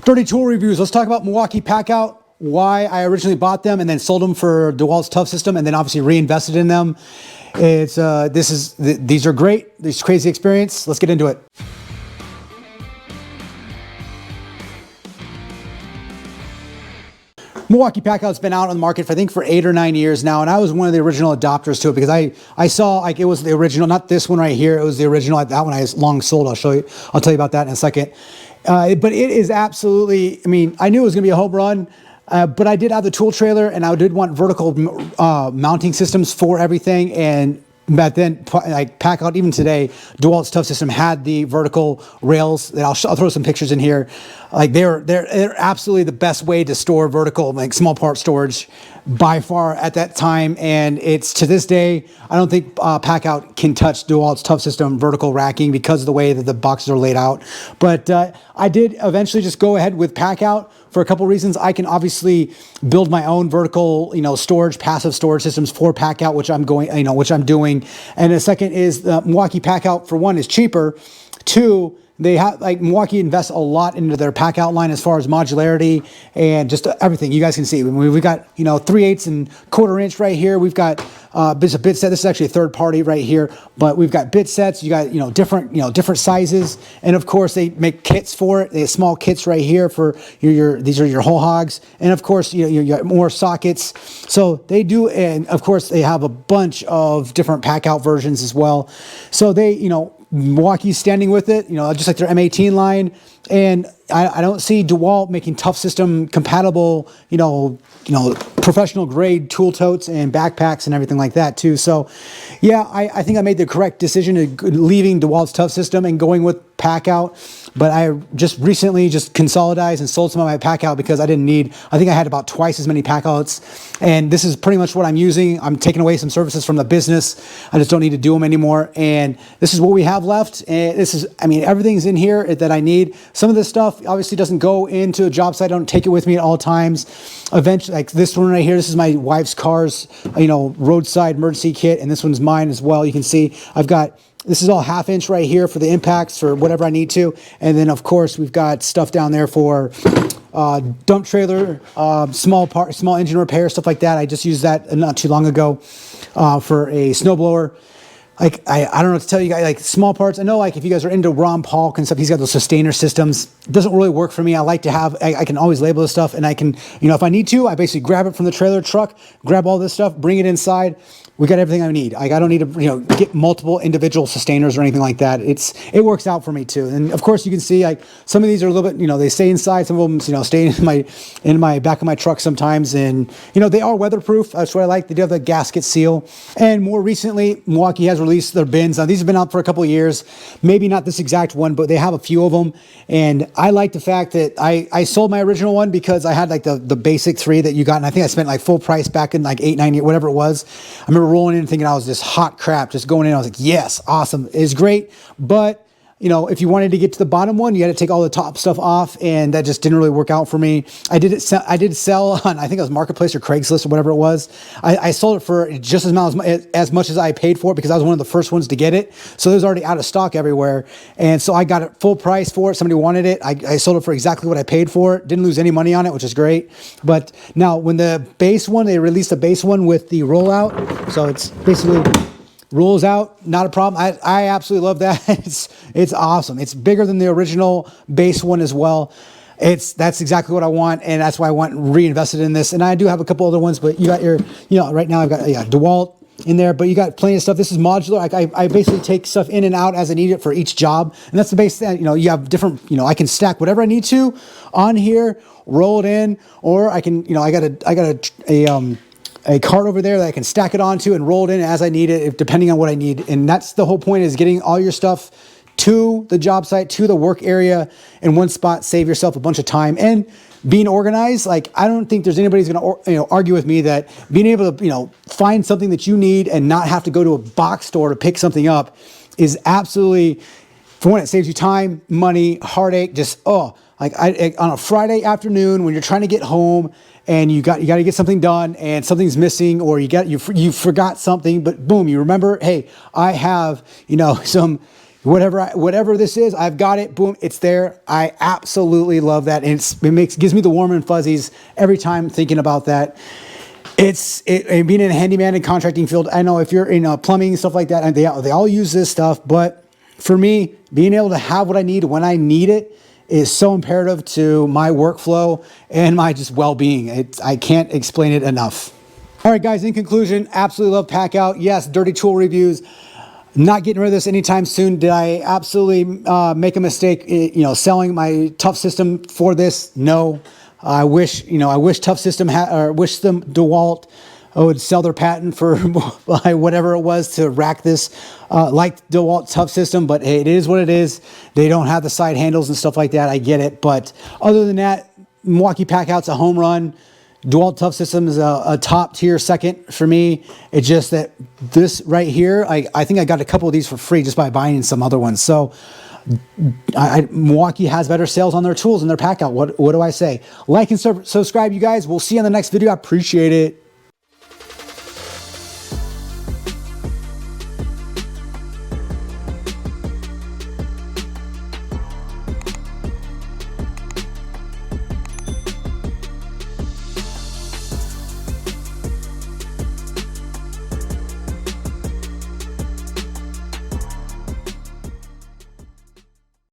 Dirty tool reviews. Let's talk about Milwaukee Packout, why I originally bought them and then sold them for Dewalt ToughSystem and then obviously reinvested in them. These are great. This crazy experience. Let's get into it. Milwaukee Packout's been out on the market for, I think, for 8 or 9 years now, and I was one of the original adopters to it because I saw like it was the original, not this one right here. It was the original. That one I long sold. I'll tell you about that in a second. But it is absolutely. I mean, I knew it was going to be a home run. But I did have the tool trailer, and I did want vertical mounting systems for everything. And back then, like Packout, even today, Dewalt's ToughSystem had the vertical rails. That I'll throw some pictures in here. Like they're absolutely the best way to store vertical, like small part storage, by far at that time. And it's to this day, I don't think Packout can touch Dewalt's ToughSystem vertical racking because of the way that the boxes are laid out. But I did eventually just go ahead with Packout for a couple reasons. I can obviously build my own vertical, storage, passive storage systems for Packout, which I'm doing. And the second is the Milwaukee Packout, for one, is cheaper. Two, they have, like, Milwaukee invests a lot into their Packout line as far as modularity and just everything. You guys can see we've got 3/8 and 1/4 inch right here. We've got bits of bit set. This is actually a third party right here, but we've got bit sets. You got different sizes, and of course they make kits for it. They have small kits right here for these are your whole hogs, and of course you got more sockets. So they do, and of course they have a bunch of different Packout versions as well. So they Milwaukee's standing with it, just like their M18 line. And I don't see Dewalt making ToughSystem compatible, professional grade tool totes and backpacks and everything like that too. So yeah, I think I made the correct decision of leaving Dewalt's ToughSystem and going with Packout. But I just recently consolidated and sold some of my Packout because I think I had about twice as many Packouts. And this is pretty much what I'm using. I'm taking away some services from the business. I just don't need to do them anymore. And this is what we have left. And everything's in here that I need. Some of this stuff obviously doesn't go into a job site. I don't take it with me at all times. Eventually, like this one right here, this is my wife's car's, roadside emergency kit. And this one's mine as well. You can see this is all 1/2 inch right here for the impacts for whatever I need to. And then of course we've got stuff down there for dump trailer, small engine repair, stuff like that. I just used that not too long ago for a snowblower. Like, I don't know what to tell you guys, like small parts. I know, like, if you guys are into Ron Paul and stuff, he's got those sustainer systems. It doesn't really work for me. I like to have, I can always label this stuff, and I can, if I need to, I basically grab it from the trailer truck, grab all this stuff, bring it inside. We got everything I need. Like, I don't need to, get multiple individual sustainers or anything like that. It works out for me too. And of course you can see, like, some of these are a little bit, they stay inside. Some of them, stay in my back of my truck sometimes. And, they are weatherproof. That's what I like. They do have the gasket seal. And more recently, Milwaukee has released their bins. Now, these have been out for a couple of years. Maybe not this exact one, but they have a few of them. And I like the fact that I sold my original one because I had like the basic 3 that you got. And I think I spent like full price back in like 8, 9 years, whatever it was. I remember rolling in thinking I was just hot crap, just going in. I was like, yes, awesome. It's great. But if you wanted to get to the bottom one, you had to take all the top stuff off, and that just didn't really work out for me. I did sell on, I think it was Marketplace or Craigslist or whatever it was. I sold it for just as much as I paid for it because I was one of the first ones to get it. So it was already out of stock everywhere. And so I got it full price for it. Somebody wanted it. I sold it for exactly what I paid for it. Didn't lose any money on it, which is great. But now when the base one, they released a base one with the rollout. So it's basically rolls out, not a problem. I absolutely love that. It's awesome. It's bigger than the original base one as well. That's exactly what I want, and that's why I want reinvested in this. And I do have a couple other ones, but you got your, right now I've got Dewalt in there, but you got plenty of stuff. This is modular. I basically take stuff in and out as I need it for each job, and that's the base thing. You have different, I can stack whatever I need to on here, roll it in, or I can, I got a cart over there that I can stack it onto and roll it in as I need it, depending on what I need. And that's the whole point, is getting all your stuff to the job site, to the work area in one spot. Save yourself a bunch of time and being organized. Like, I don't think there's anybody's going to argue with me that being able to find something that you need and not have to go to a box store to pick something up is absolutely, for one, it saves you time, money, heartache. Just on a Friday afternoon when you're trying to get home and you got to get something done and something's missing, or you forgot something, but boom, you remember, hey, I have some whatever this is, I've got it. Boom, it's there. I absolutely love that, and gives me the warm and fuzzies every time thinking about that. And being in a handyman and contracting field, I know if you're in plumbing and stuff like that, and they all use this stuff, but for me, being able to have what I need when I need it is so imperative to my workflow and my just well-being. I can't explain it enough. All right, guys, in conclusion, absolutely love Packout. Yes, dirty tool reviews. Not getting rid of this anytime soon. Did I absolutely make a mistake, selling my ToughSystem for this? No. I wish ToughSystem or wish them Dewalt would sell their patent for whatever it was to rack this, like Dewalt ToughSystem. But hey, it is what it is. They don't have the side handles and stuff like that. I get it. But other than that, Milwaukee Packout's a home run. Dewalt ToughSystem is a top tier second for me. It's just that this right here, I think I got a couple of these for free just by buying some other ones. So Milwaukee has better sales on their tools and their Packout. What do I say? Like and subscribe, you guys. We'll see you on the next video. I appreciate it.